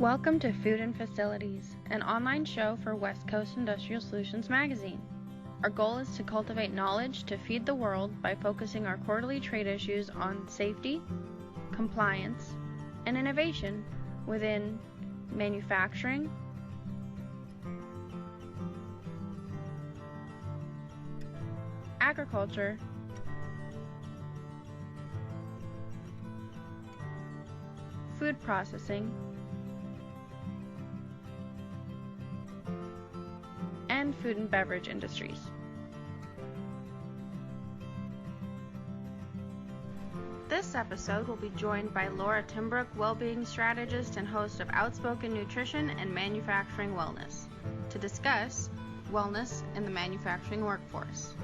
Welcome to Food and Facilities, an online show for West Coast Industrial Solutions magazine. Our goal is to cultivate knowledge to feed the world by focusing our quarterly trade issues on safety, compliance, and innovation within manufacturing, agriculture, food processing, and food and beverage industries. This episode will be joined by Laura Timbrook, well-being strategist and host of Outspoken Nutrition and Manufacturing Wellness, to discuss wellness in the manufacturing workforce.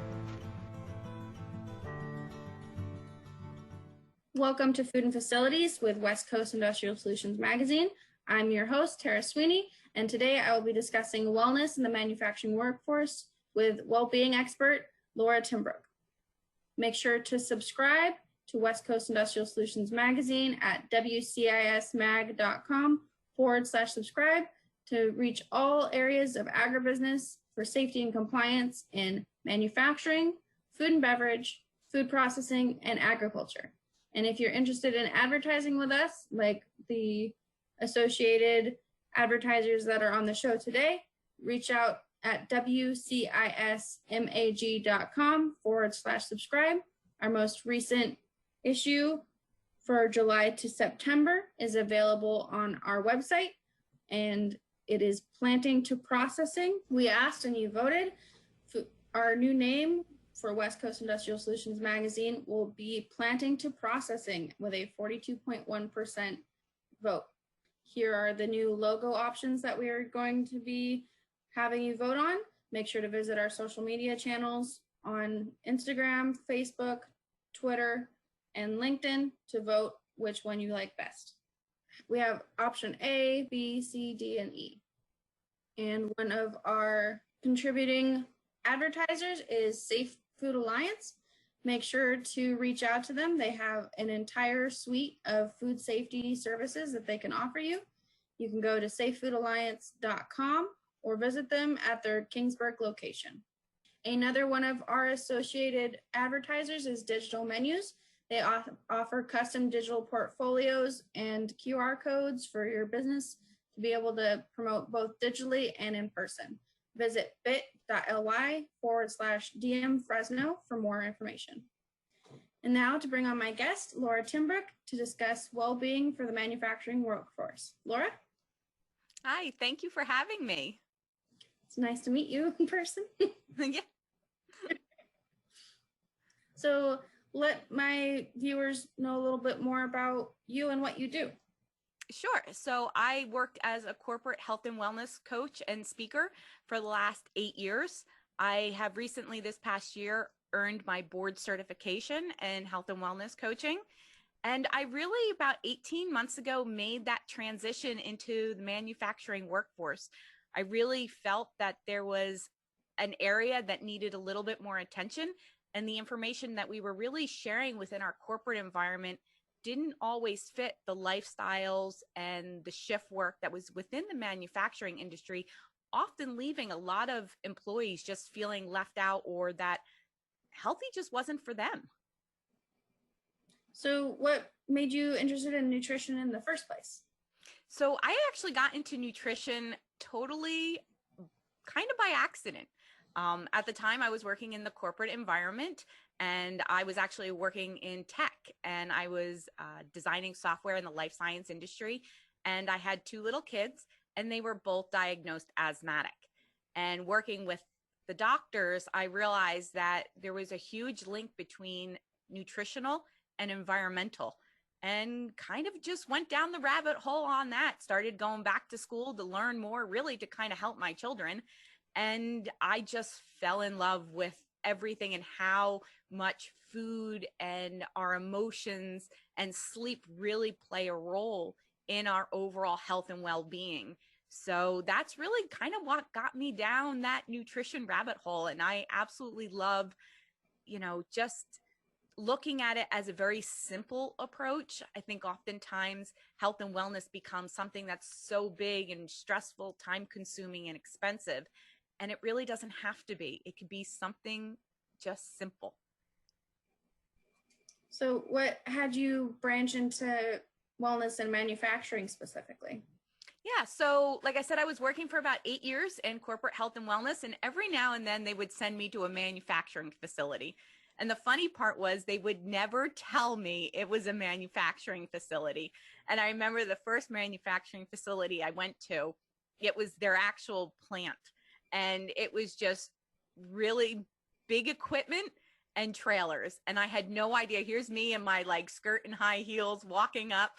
Welcome to Food and Facilities with West Coast Industrial Solutions magazine. I'm your host, Tara Sweeney, and today I will be discussing wellness in the manufacturing workforce with well-being expert Laura Timbrook. Make sure to subscribe to West Coast Industrial Solutions magazine at wcismag.com/subscribe to reach all areas of agribusiness for safety and compliance in manufacturing, food and beverage, food processing, and agriculture. And if you're interested in advertising with us, like the associated advertisers that are on the show today, reach out at wcismag.com/subscribe. Our most recent issue for July to September is available on our website, and it is Planting to Processing. We asked and you voted. Our new name for West Coast Industrial Solutions magazine will be Planting to Processing with a 42.1% vote. Here are the new logo options that we are going to be having you vote on. Make sure to visit our social media channels on Instagram, Facebook, Twitter, and LinkedIn to vote which one you like best. We have option A, B, C, D, and E. And one of our contributing advertisers is Safe Food Alliance. Make sure to reach out to them. They have an entire suite of food safety services that they can offer you. You can go to safefoodalliance.com or visit them at their Kingsburg location. Another one of our associated advertisers is Digital Menus. They offer custom digital portfolios and QR codes for your business to be able to promote both digitally and in person. Visit bit.ly/DM Fresno for more information. And now to bring on my guest, Laura Timbrook, to discuss well-being for the manufacturing workforce. Laura? Hi, thank you for having me. It's nice to meet you in person. Yeah. So let my viewers know a little bit more about you and what you do. Sure. So I worked as a corporate health and wellness coach and speaker for the last 8 years. I have recently, this past year, earned my board certification in health and wellness coaching. And I really, about 18 months ago, made that transition into the manufacturing workforce. I really felt that there was an area that needed a little bit more attention, and the information that we were really sharing within our corporate environment didn't always fit the lifestyles and the shift work that was within the manufacturing industry, often leaving a lot of employees just feeling left out or that healthy just wasn't for them. So what made you interested in nutrition in the first place? So I actually got into nutrition totally kind of by accident. At the time, I was working in the corporate environment, and I was actually working in tech, and I was designing software in the life science industry. And I had 2 little kids, and they were both diagnosed asthmatic. And working with the doctors, I realized that there was a huge link between nutritional and environmental, and kind of just went down the rabbit hole on that. Started going back to school to learn more, really to kind of help my children. And I just fell in love with everything and how much food and our emotions and sleep really play a role in our overall health and well-being. So that's really kind of what got me down that nutrition rabbit hole. And I absolutely love, just looking at it as a very simple approach. I think oftentimes health and wellness becomes something that's so big and stressful, time consuming and expensive. And it really doesn't have to be. It could be something just simple. So what had you branch into wellness and manufacturing specifically? Yeah. So like I said, I was working for about 8 years in corporate health and wellness. And every now and then they would send me to a manufacturing facility. And the funny part was they would never tell me it was a manufacturing facility. And I remember the first manufacturing facility I went to, it was their actual plant. And it was just really big equipment and trailers. And I had no idea. Here's me in my like skirt and high heels walking up,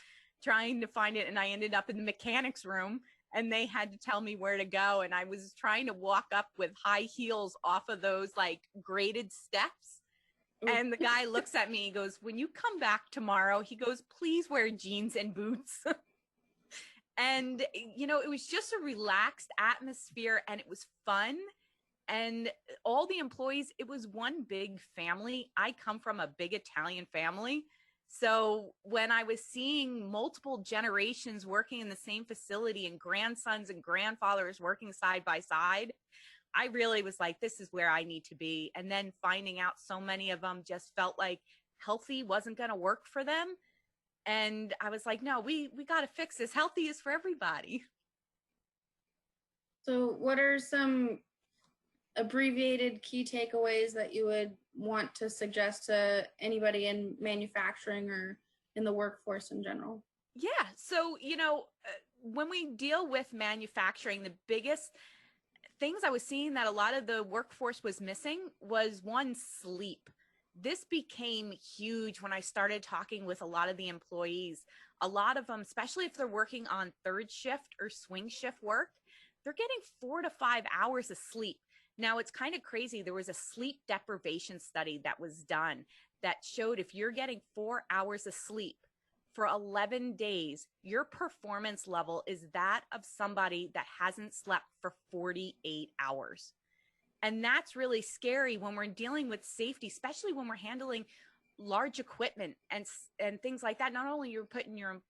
trying to find it. And I ended up in the mechanics room and they had to tell me where to go. And I was trying to walk up with high heels off of those like graded steps. And the guy looks at me, he goes, when you come back tomorrow, he goes, please wear jeans and boots. And, you know, it was just a relaxed atmosphere and it was fun. And all the employees, it was one big family. I come from a big Italian family. So when I was seeing multiple generations working in the same facility and grandsons and grandfathers working side by side, I really was like, this is where I need to be. And then finding out so many of them just felt like healthy wasn't going to work for them. And I was like, no, we got to fix this. Healthy is for everybody. So what are some abbreviated key takeaways that you would want to suggest to anybody in manufacturing or in the workforce in general? Yeah. So, you know, when we deal with manufacturing, the biggest things I was seeing that a lot of the workforce was missing was one, sleep. This became huge when I started talking with a lot of the employees. A lot of them, especially if they're working on third shift or swing shift work, they're getting 4 to 5 hours of sleep. Now, it's kind of crazy. There was a sleep deprivation study that was done that showed if you're getting 4 hours of sleep for 11 days, your performance level is that of somebody that hasn't slept for 48 hours. And that's really scary when we're dealing with safety, especially when we're handling large equipment and things like that. Not only you're putting your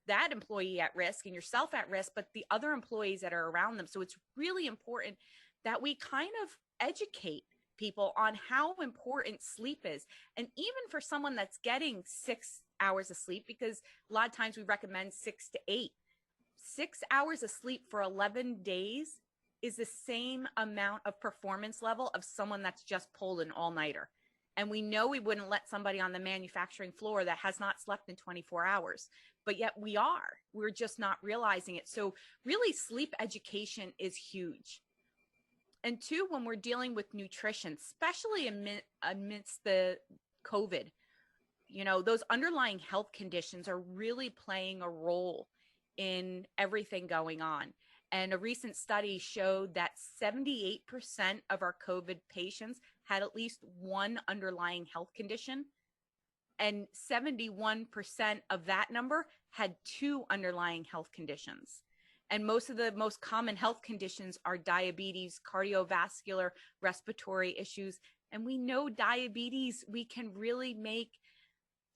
that employee at risk and yourself at risk, but the other employees that are around them. So it's really important that we kind of educate people on how important sleep is. And even for someone that's getting 6 hours of sleep, because a lot of times we recommend 6 to 8, 6 hours of sleep for 11 days is the same amount of performance level of someone that's just pulled an all-nighter. And we know we wouldn't let somebody on the manufacturing floor that has not slept in 24 hours, but yet we are. We're just not realizing it. So really, sleep education is huge. And two, when we're dealing with nutrition, especially amidst the COVID, you know, those underlying health conditions are really playing a role in everything going on. And a recent study showed that 78% of our COVID patients had at least one underlying health condition. And 71% of that number had 2 underlying health conditions. And most of the most common health conditions are diabetes, cardiovascular, respiratory issues. And we know diabetes, we can really make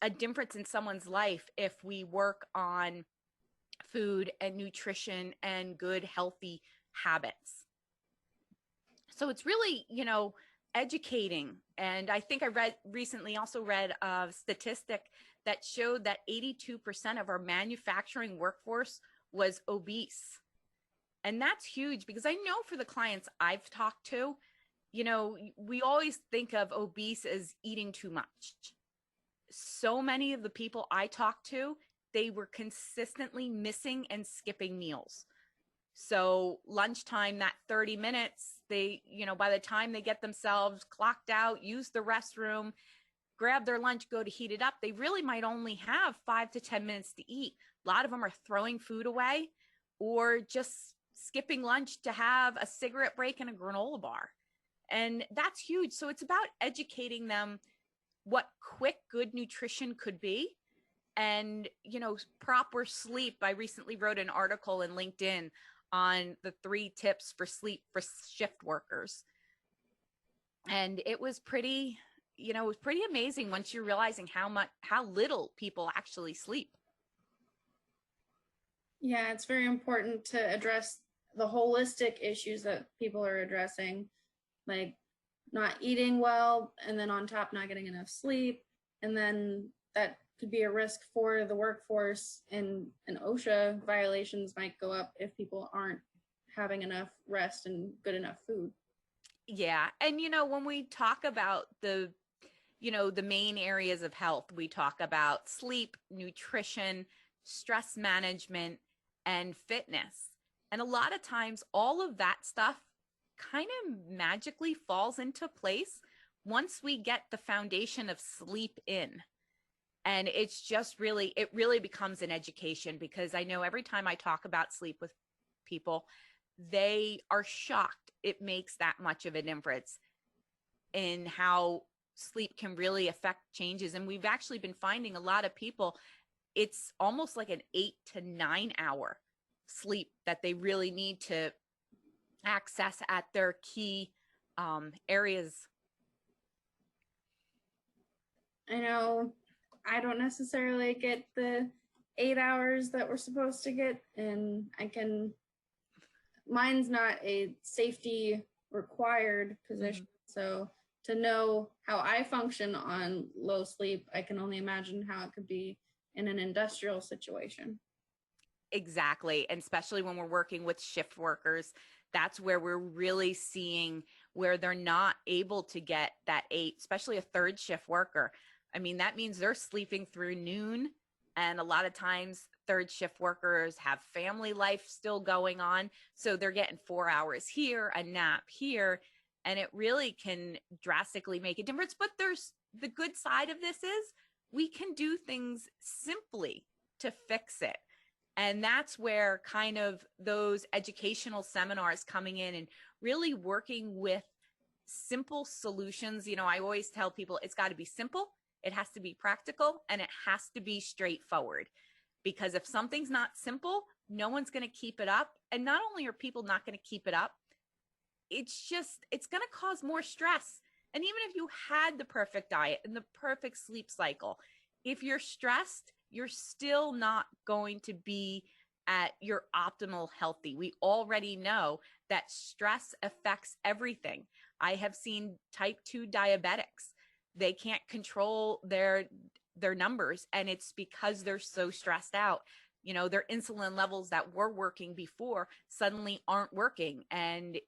a difference in someone's life if we work on food and nutrition and good, healthy habits. So it's really, you know, educating. And I think I recently also read a statistic that showed that 82% of our manufacturing workforce was obese. And that's huge because I know for the clients I've talked to, you know, we always think of obese as eating too much. So many of the people I talked to, they were consistently missing and skipping meals. So lunchtime, that 30 minutes, they, you know, by the time they get themselves clocked out, use the restroom, grab their lunch, go to heat it up, they really might only have 5 to 10 minutes to eat. A lot of them are throwing food away or just skipping lunch to have a cigarette break and a granola bar. And that's huge. So it's about educating them what quick, good nutrition could be. And, you know, proper sleep. I recently wrote an article in LinkedIn on the 3 tips for sleep for shift workers. And it was pretty, it was pretty amazing once you're realizing how little people actually sleep. Yeah, it's very important to address the holistic issues that people are addressing, like not eating well, and then on top, not getting enough sleep. And then that could be a risk for the workforce, and OSHA violations might go up if people aren't having enough rest and good enough food. Yeah. And, when we talk about the main areas of health, we talk about sleep, nutrition, stress management, and fitness. And a lot of times, all of that stuff kind of magically falls into place once we get the foundation of sleep in. And it's just it really becomes an education, because I know every time I talk about sleep with people, they are shocked it makes that much of a difference in how sleep can really affect changes. And we've actually been finding a lot of people, it's almost like an 8 to 9 hour sleep that they really need to access at their key areas. I know I don't necessarily get the 8 hours that we're supposed to get, and mine's not a safety required position. Mm-hmm. So to know how I function on low sleep, I can only imagine how it could be in an industrial situation. Exactly. And especially when we're working with shift workers, that's where we're really seeing where they're not able to get that 8, especially a third shift worker. I mean, that means they're sleeping through noon. And a lot of times third shift workers have family life still going on. So they're getting 4 hours here, a nap here, and it really can drastically make a difference. But there's the good side of this is we can do things simply to fix it. And that's where kind of those educational seminars coming in and really working with simple solutions. I always tell people it's got to be simple, it has to be practical, and it has to be straightforward. Because if something's not simple, no one's going to keep it up. And not only are people not going to keep it up, it's going to cause more stress. And even if you had the perfect diet and the perfect sleep cycle, if you're stressed, you're still not going to be at your optimal healthy. We already know that stress affects everything. I have seen type 2 diabetics. They can't control their numbers, and it's because they're so stressed out. Their insulin levels that were working before suddenly aren't working. And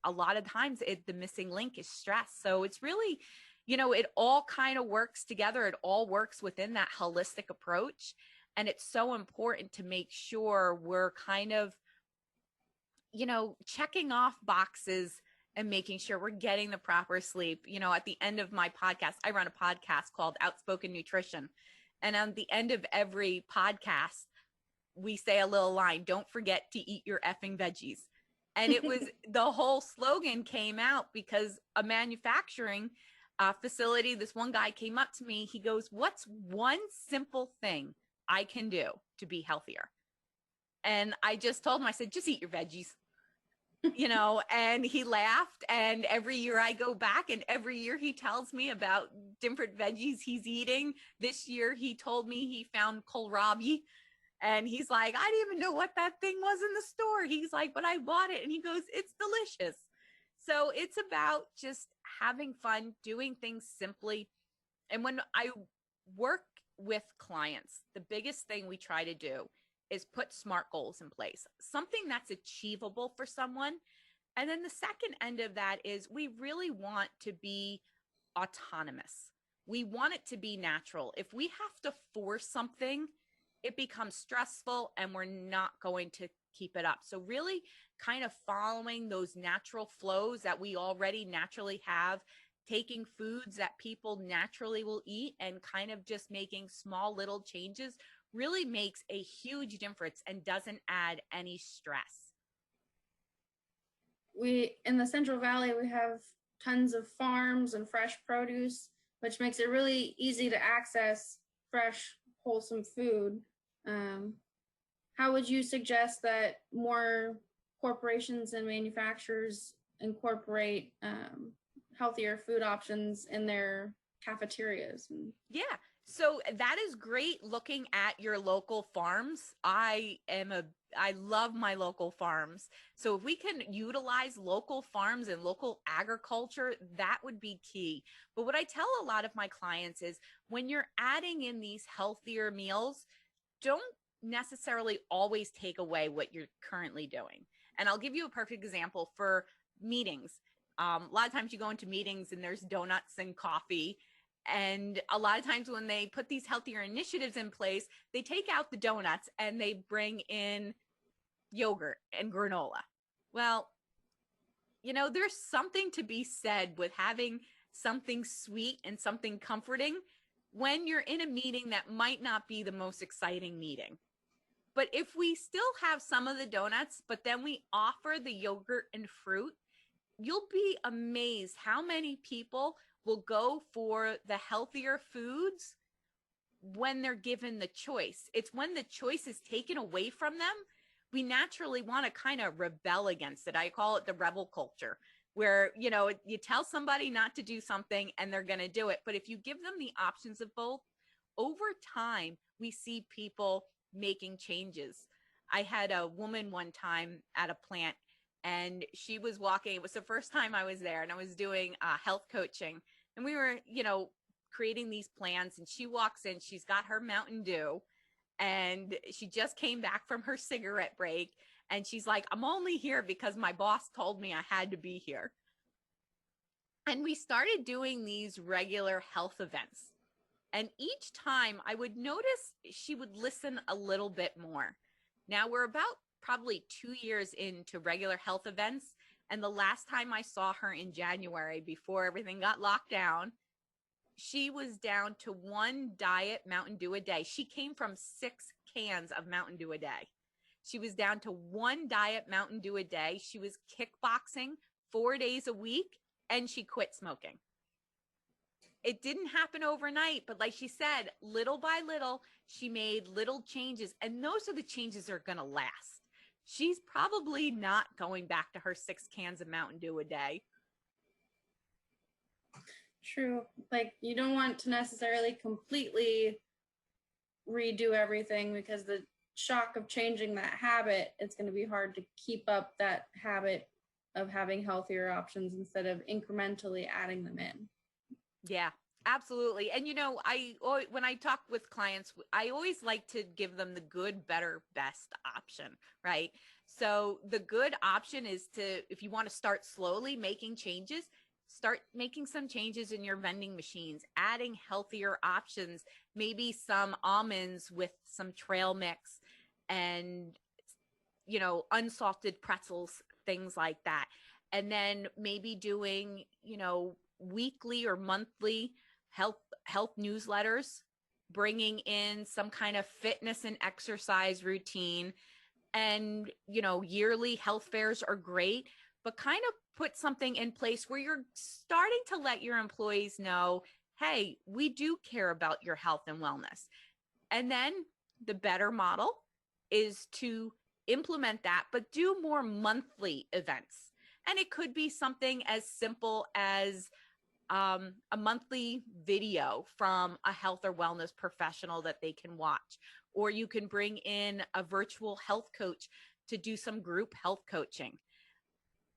a lot of times the missing link is stress. So it's really, it all kind of works together. It all works within that holistic approach. And it's so important to make sure we're kind of, checking off boxes and making sure we're getting the proper sleep. At the end of my podcast, I run a podcast called Outspoken Nutrition. And at the end of every podcast, we say a little line, don't forget to eat your effing veggies. And it was the whole slogan came out because a manufacturing facility, this one guy came up to me. He goes, what's one simple thing I can do to be healthier? And I just told him, I said, just eat your veggies, and he laughed. And every year I go back, and every year he tells me about different veggies he's eating. This year he told me he found kohlrabi. And he's like, I didn't even know what that thing was in the store. He's like, but I bought it. And he goes, it's delicious. So it's about just having fun, doing things simply. And when I work with clients, the biggest thing we try to do is put SMART goals in place, something that's achievable for someone. And then the second end of that is we really want to be autonomous. We want it to be natural. If we have to force something, it becomes stressful and we're not going to keep it up. So really kind of following those natural flows that we already naturally have, taking foods that people naturally will eat and kind of just making small little changes really makes a huge difference and doesn't add any stress. In the Central Valley, we have tons of farms and fresh produce, which makes it really easy to access fresh, wholesome food. How would you suggest that more corporations and manufacturers incorporate healthier food options in their cafeterias. And Yeah. So that is great looking at your local farms. I love my local farms. So if we can utilize local farms and local agriculture, that would be key. But what I tell a lot of my clients is when you're adding in these healthier meals, don't necessarily always take away what you're currently doing. And I'll give you a perfect example for meetings. A lot of times you go into meetings and there's donuts and coffee. And a lot of times when they put these healthier initiatives in place, they take out the donuts and they bring in yogurt and granola. Well, there's something to be said with having something sweet and something comforting when you're in a meeting that might not be the most exciting meeting. But if we still have some of the donuts, but then we offer the yogurt and fruit, you'll be amazed how many people will go for the healthier foods when they're given the choice. It's when the choice is taken away from them, we naturally want to kind of rebel against it. I call it the rebel culture, where, you tell somebody not to do something and they're going to do it. But if you give them the options of both, over time, we see people making changes. I had a woman one time at a plant, and she was walking. It was the first time I was there, and I was doing health coaching, and we were, creating these plans. And she walks in, she's got her Mountain Dew, and she just came back from her cigarette break. And she's like, I'm only here because my boss told me I had to be here. And we started doing these regular health events. And each time I would notice she would listen a little bit more. Now we're about probably 2 years into regular health events. And the last time I saw her in January, before everything got locked down, she was down to 1 diet Mountain Dew a day. She came from 6 cans of Mountain Dew a day. She was down to 1 diet Mountain Dew a day. She was kickboxing 4 days a week, and she quit smoking. It didn't happen overnight, but like she said, little by little, she made little changes, and those are the changes that are going to last. She's probably not going back to her 6 cans of Mountain Dew a day. True. Like, you don't want to necessarily completely redo everything, because the shock of changing that habit, it's going to be hard to keep up that habit of having healthier options instead of incrementally adding them in. Yeah, absolutely. And, when I talk with clients, I always like to give them the good, better, best option, right? So the good option is if you want to start slowly making changes, start making some changes in your vending machines, adding healthier options, maybe some almonds with some trail mix and, unsalted pretzels, things like that. And then maybe doing, weekly or monthly health newsletters, bringing in some kind of fitness and exercise routine. And, yearly health fairs are great, but kind of put something in place where you're starting to let your employees know, hey, we do care about your health and wellness. And then the better model is to implement that, but do more monthly events. And it could be something as simple as a monthly video from a health or wellness professional that they can watch. Or you can bring in a virtual health coach to do some group health coaching.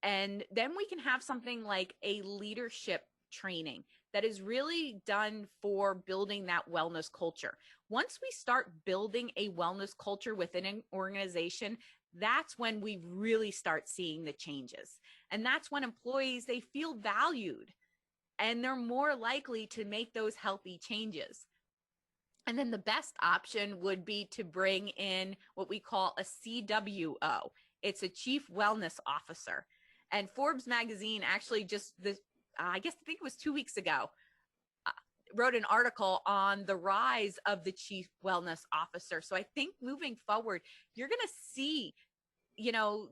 And then we can have something like a leadership training that is really done for building that wellness culture. Once we start building a wellness culture within an organization, that's when we really start seeing the changes. And that's when employees, they feel valued and they're more likely to make those healthy changes. And then the best option would be to bring in what we call a CWO. It's a Chief Wellness Officer. And Forbes magazine actually I think it was 2 weeks ago, wrote an article on the rise of the Chief Wellness Officer. So I think moving forward, you're going to see,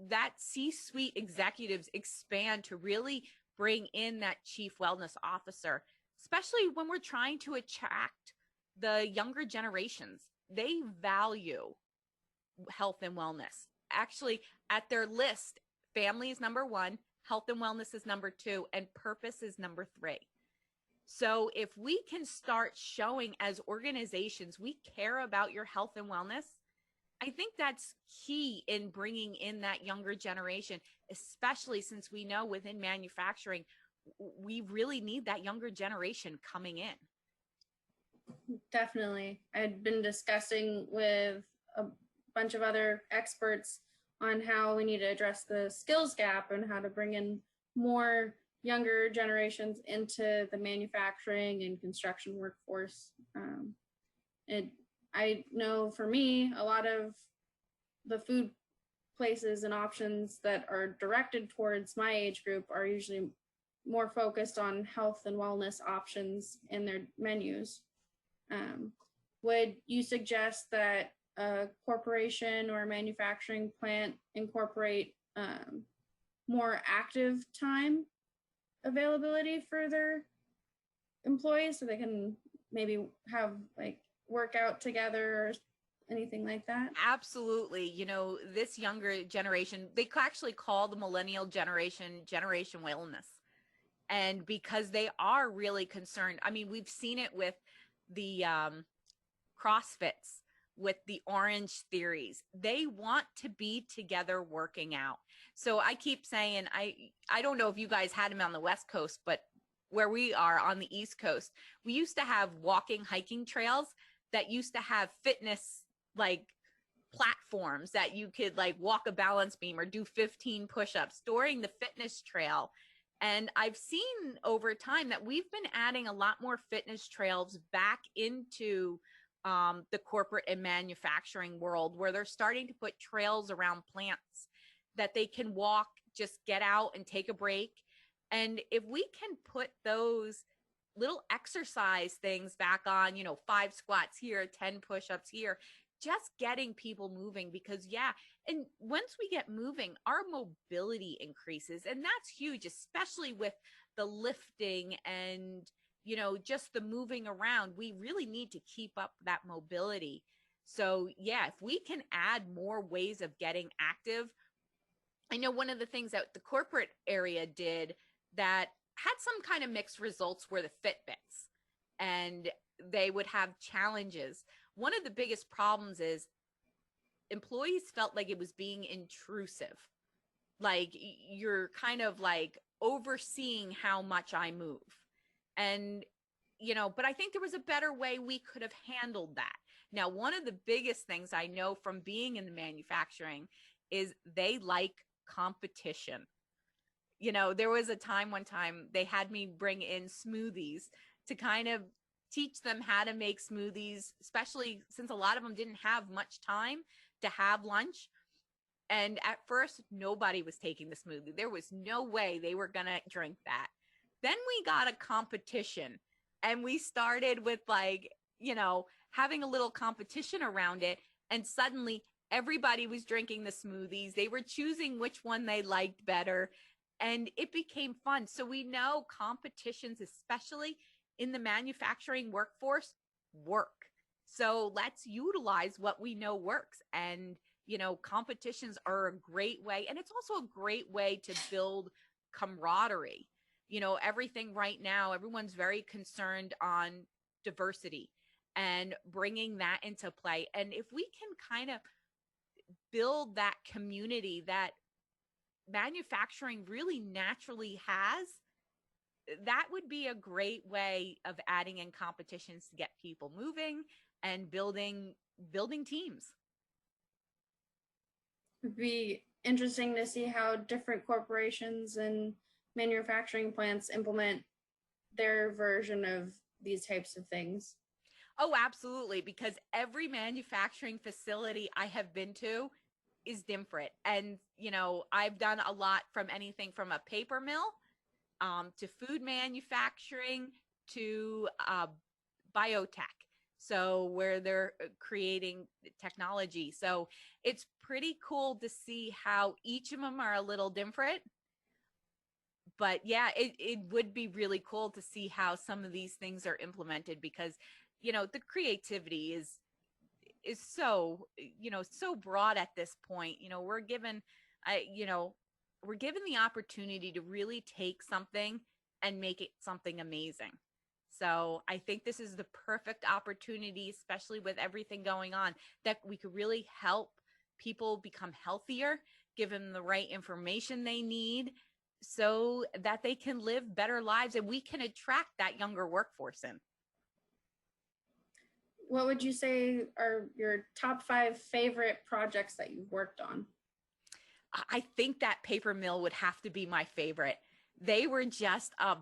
that C-suite executives expand to really bring in that Chief Wellness Officer, especially when we're trying to attract the younger generations. They value health and wellness. Actually, at their list, family is number 1, health and wellness is number 2, and purpose is number 3. So if we can start showing as organizations, we care about your health and wellness, I think that's key in bringing in that younger generation, especially since we know within manufacturing, we really need that younger generation coming in. Definitely. I'd been discussing with a bunch of other experts on how we need to address the skills gap and how to bring in more younger generations into the manufacturing and construction workforce. I know for me, a lot of the food places and options that are directed towards my age group are usually more focused on health and wellness options in their menus. Would you suggest that a corporation or a manufacturing plant incorporate more active time availability for their employees so they can maybe have like work out together or anything like that? Absolutely. You know, this younger generation, they actually call the millennial generation wellness. And because they are really concerned, I mean, we've seen it with the CrossFits, with the Orange Theories. They want to be together working out. So I keep saying, I don't know if you guys had them on the West Coast, but where we are on the East Coast, we used to have walking, hiking trails that used to have fitness like platforms that you could like walk a balance beam or do 15 push-ups during the fitness trail. And I've seen over time that we've been adding a lot more fitness trails back into the corporate and manufacturing world, where they're starting to put trails around plants that they can walk, just get out and take a break. And if we can put those little exercise things back on, 5 squats here, 10 push-ups here, just getting people moving, because and once we get moving, our mobility increases, and that's huge, especially with the lifting and just the moving around. We really need to keep up that mobility. So if we can add more ways of getting active. I know one of the things that the corporate area did that had some kind of mixed results were the Fitbits, and they would have challenges. One of the biggest problems is employees felt like it was being intrusive. Like you're kind of like overseeing how much I move. And, but I think there was a better way we could have handled that. Now, one of the biggest things I know from being in the manufacturing is they like competition. There was one time they had me bring in smoothies to kind of teach them how to make smoothies, especially since a lot of them didn't have much time to have lunch. And at first, nobody was taking the smoothie. There was no way they were going to drink that. Then we got a competition, and we started with having a little competition around it. And suddenly everybody was drinking the smoothies. They were choosing which one they liked better, and it became fun. So we know competitions, especially in the manufacturing workforce, work. So let's utilize what we know works. And, competitions are a great way. And it's also a great way to build camaraderie. Everything right now, everyone's very concerned on diversity and bringing that into play. And if we can kind of build that community that manufacturing really naturally has, that would be a great way of adding in competitions to get people moving and building teams. It'd be interesting to see how different corporations and manufacturing plants implement their version of these types of things. Oh, absolutely. Because every manufacturing facility I have been to is different. And, I've done a lot from anything from a paper mill to food manufacturing to biotech. So where they're creating technology. So it's pretty cool to see how each of them are a little different. But it would be really cool to see how some of these things are implemented, because, the creativity is so, so broad at this point. We're given, we're given the opportunity to really take something and make it something amazing. So I think this is the perfect opportunity, especially with everything going on, that we could really help people become healthier, give them the right information they need so that they can live better lives and we can attract that younger workforce in. What would you say are your top 5 favorite projects that you've worked on? I think that paper mill would have to be my favorite. They were just a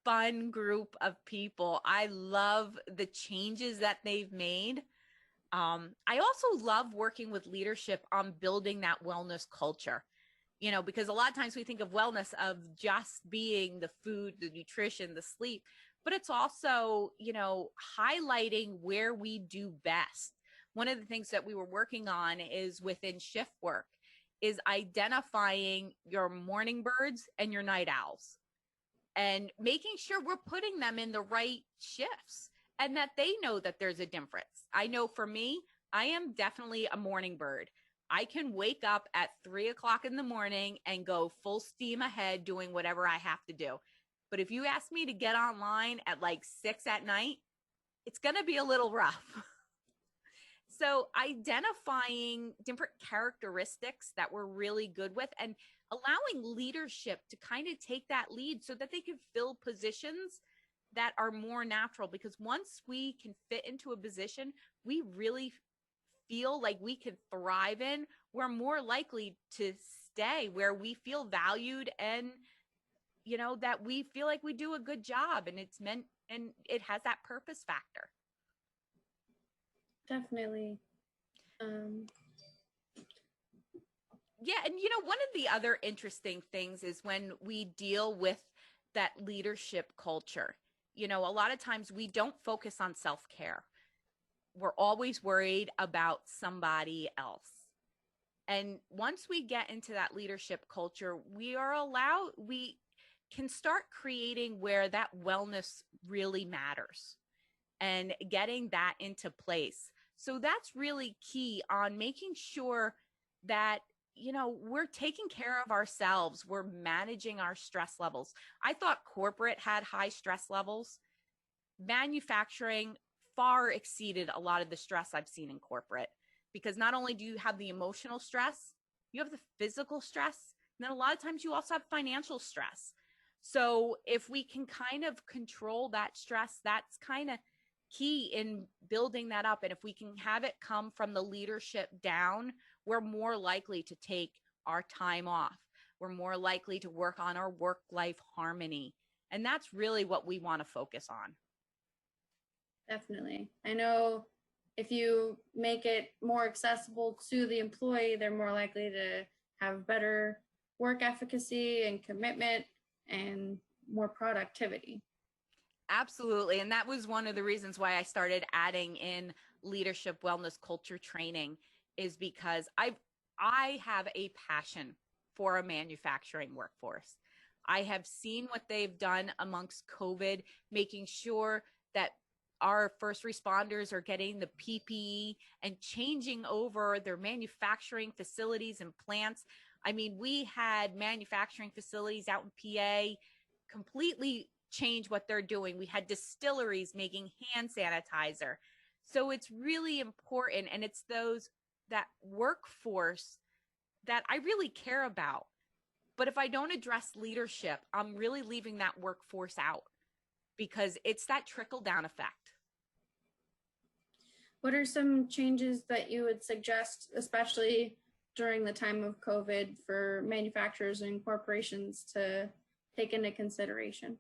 fun group of people. I love the changes that they've made. I also love working with leadership on building that wellness culture, because a lot of times we think of wellness of just being the food, the nutrition, the sleep, but it's also, highlighting where we do best. One of the things that we were working on is within shift work is identifying your morning birds and your night owls and making sure we're putting them in the right shifts and that they know that there's a difference. I know for me, I am definitely a morning bird. I can wake up at 3:00 in the morning and go full steam ahead doing whatever I have to do. But if you ask me to get online at like 6 at night, it's going to be a little rough. So identifying different characteristics that we're really good with and allowing leadership to kind of take that lead so that they can fill positions that are more natural. Because once we can fit into a position we really feel like we can thrive in, we're more likely to stay where we feel valued and, that we feel like we do a good job and it's meant and it has that purpose factor. Definitely. Yeah. And, one of the other interesting things is when we deal with that leadership culture, a lot of times we don't focus on self-care. We're always worried about somebody else. And once we get into that leadership culture, we can start creating where that wellness really matters and getting that into place. So that's really key on making sure that, we're taking care of ourselves. We're managing our stress levels. I thought corporate had high stress levels. Manufacturing far exceeded a lot of the stress I've seen in corporate, because not only do you have the emotional stress, you have the physical stress, and then a lot of times you also have financial stress. So if we can kind of control that stress, that's kind of key in building that up. And if we can have it come from the leadership down, we're more likely to take our time off. We're more likely to work on our work-life harmony. And that's really what we want to focus on. Definitely. I know if you make it more accessible to the employee, they're more likely to have better work efficacy and commitment and more productivity. Absolutely. And that was one of the reasons why I started adding in leadership wellness culture training, is because I have a passion for a manufacturing workforce. I have seen what they've done amongst COVID, making sure that our first responders are getting the PPE and changing over their manufacturing facilities and plants. I mean, we had manufacturing facilities out in PA completely change what they're doing. We had distilleries making hand sanitizer. So it's really important. And it's that workforce that I really care about. But if I don't address leadership, I'm really leaving that workforce out, because it's that trickle down effect. What are some changes that you would suggest, especially during the time of COVID, for manufacturers and corporations to take into consideration?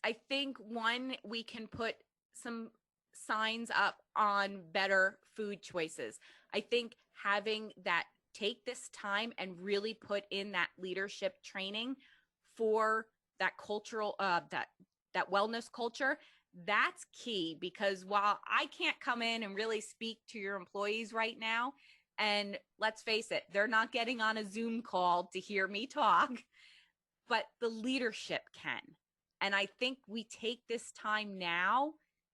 I think one, we can put some signs up on better food choices. I think having that, take this time and really put in that leadership training for that cultural, that wellness culture, that's key. Because while I can't come in and really speak to your employees right now, and let's face it, they're not getting on a Zoom call to hear me talk, but the leadership can. And I think we take this time now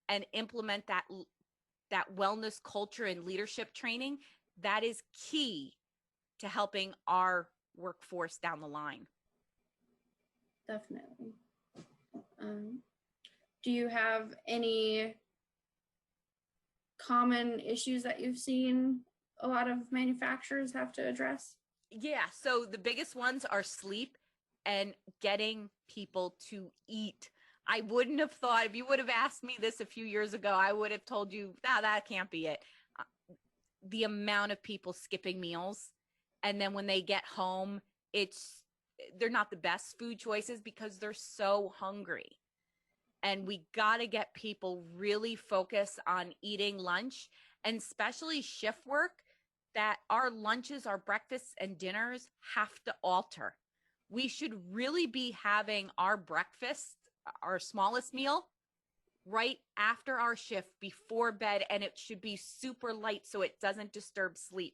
and implement that wellness culture and leadership training. That is key to helping our workforce down the line. Definitely. do you have any common issues that you've seen a lot of manufacturers have to address? Yeah, so the biggest ones are sleep and getting people to eat. I wouldn't have thought, if you would have asked me this a few years ago, I would have told you, that can't be it. The amount of people skipping meals, and then when they get home, they're not the best food choices because they're so hungry. And we got to get people really focused on eating lunch, and especially shift work, that our lunches, our breakfasts and dinners have to alter. We should really be having our breakfast, our smallest meal, right after our shift before bed, and it should be super light so it doesn't disturb sleep.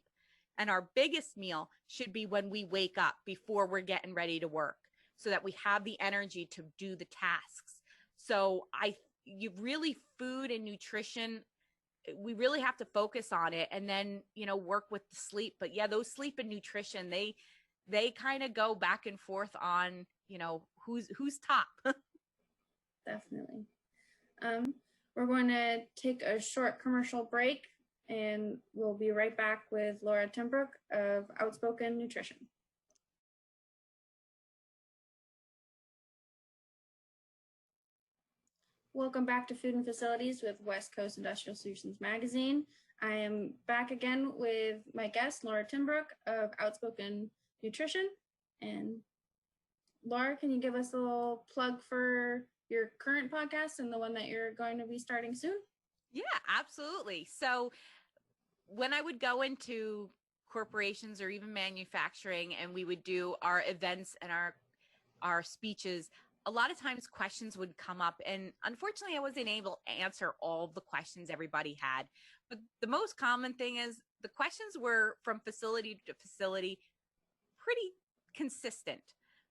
And our biggest meal should be when we wake up before we're getting ready to work, so that we have the energy to do the tasks. So you really, food and nutrition, we really have to focus on it, and then, work with the sleep. But yeah, those sleep and nutrition, they kind of go back and forth on, who's top. Definitely. We're going to take a short commercial break, and we'll be right back with Laura Timbrook of Outspoken Nutrition. Welcome back to Food and Facilities with West Coast Industrial Solutions Magazine. I am back again with my guest, Laura Timbrook of Outspoken Nutrition. And Laura, can you give us a little plug for your current podcast and the one that you're going to be starting soon? Yeah, absolutely. So when I would go into corporations or even manufacturing, and we would do our events and our speeches, a lot of times questions would come up, and unfortunately I wasn't able to answer all the questions everybody had. But the most common thing is the questions were from facility to facility pretty consistent.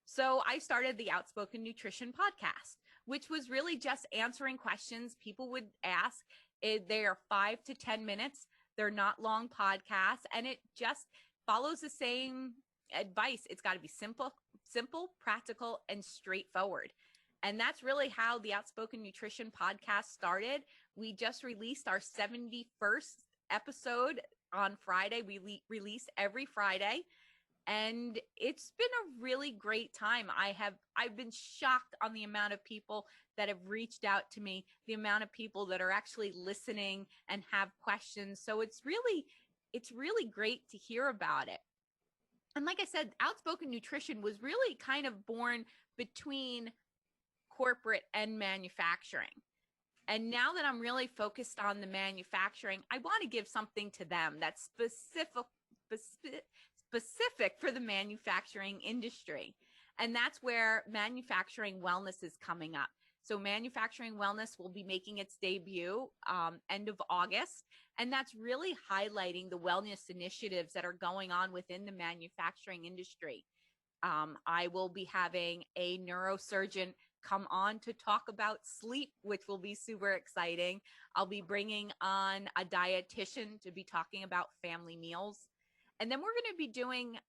So I started the Outspoken Nutrition podcast, which was really just answering questions people would ask. They are 5 to 10 minutes. They're not long podcasts, and it just follows the same advice. It's got to be simple, practical, and straightforward. And that's really how the Outspoken Nutrition podcast started. We just released our 71st episode on Friday. We release every Friday, and it's been a really great time. I've been shocked on the amount of people that have reached out to me, the amount of people that are actually listening and have questions. So it's really great to hear about it. And like I said, Outspoken Nutrition was really kind of born between corporate and manufacturing. And now that I'm really focused on the manufacturing, I want to give something to them that's specific for the manufacturing industry. And that's where manufacturing wellness is coming up. So manufacturing wellness will be making its debut end of August. And that's really highlighting the wellness initiatives that are going on within the manufacturing industry. I will be having a neurosurgeon come on to talk about sleep, which will be super exciting. I'll be bringing on a dietitian to be talking about family meals. And then we're going to be doing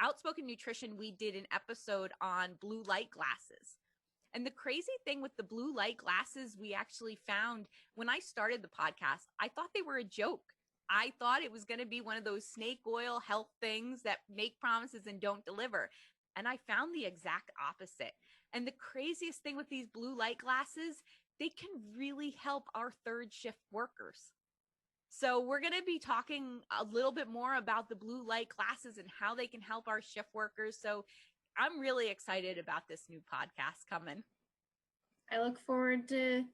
Outspoken Nutrition. We did an episode on blue light glasses. And the crazy thing with the blue light glasses, we actually found when I started the podcast, I thought they were a joke. I thought it was going to be one of those snake oil health things that make promises and don't deliver. And I found the exact opposite. And the craziest thing with these blue light glasses, they can really help our third shift workers. So we're going to be talking a little bit more about the blue light glasses and how they can help our shift workers. So I'm really excited about this new podcast coming. I look forward to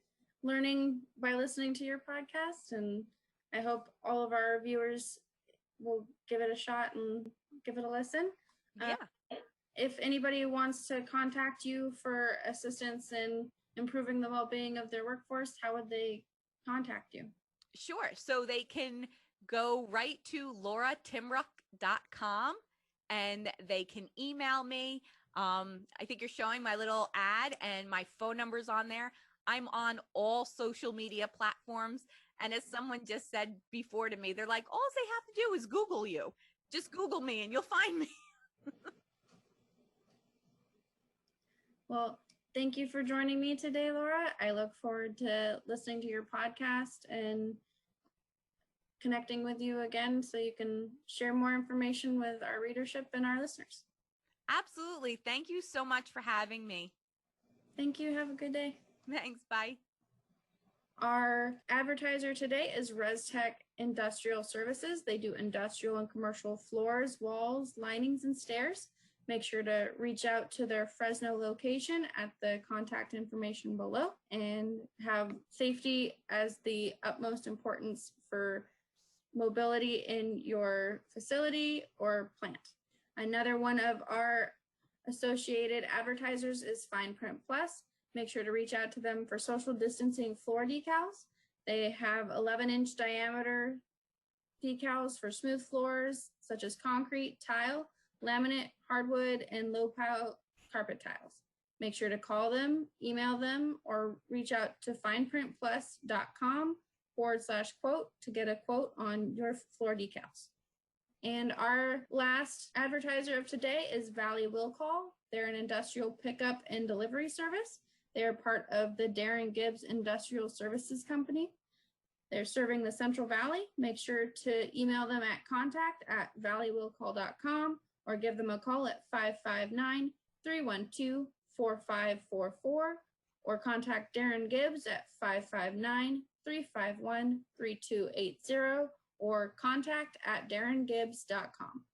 learning by listening to your podcast, and I hope all of our viewers will give it a shot and give it a listen. Yeah. If anybody wants to contact you for assistance in improving the well-being of their workforce, how would they contact you? Sure. So they can go right to lauratimbrook.com and they can email me. I think you're showing my little ad, and my phone number's on there. I'm on all social media platforms. And as someone just said before to me, they're like, all they have to do is Google you. Just Google me and you'll find me. Well, Thank you for joining me today, Laura. I look forward to listening to your podcast and connecting with you again so you can share more information with our readership and our listeners. Absolutely. Thank you so much for having me. Thank you. Have a good day. Thanks. Bye. Our advertiser today is ResTech Industrial Services. They do industrial and commercial floors, walls, linings, and stairs. Make sure to reach out to their Fresno location at the contact information below, and have safety as the utmost importance for mobility in your facility or plant. Another one of our associated advertisers is Fine Print Plus. Make sure to reach out to them for social distancing floor decals. They have 11-inch diameter decals for smooth floors, such as concrete, tile, laminate, hardwood, and low-pile carpet tiles. Make sure to call them, email them, or reach out to fineprintplus.com/quote to get a quote on your floor decals. And our last advertiser of today is Valley Will Call. They're an industrial pickup and delivery service. They're part of the Darren Gibbs Industrial Services Company. They're serving the Central Valley. Make sure to email them at contact@valleywillcall.com or give them a call at 559-312-4544, or contact Darren Gibbs at 559-351-3280 or contact@darrengibbs.com.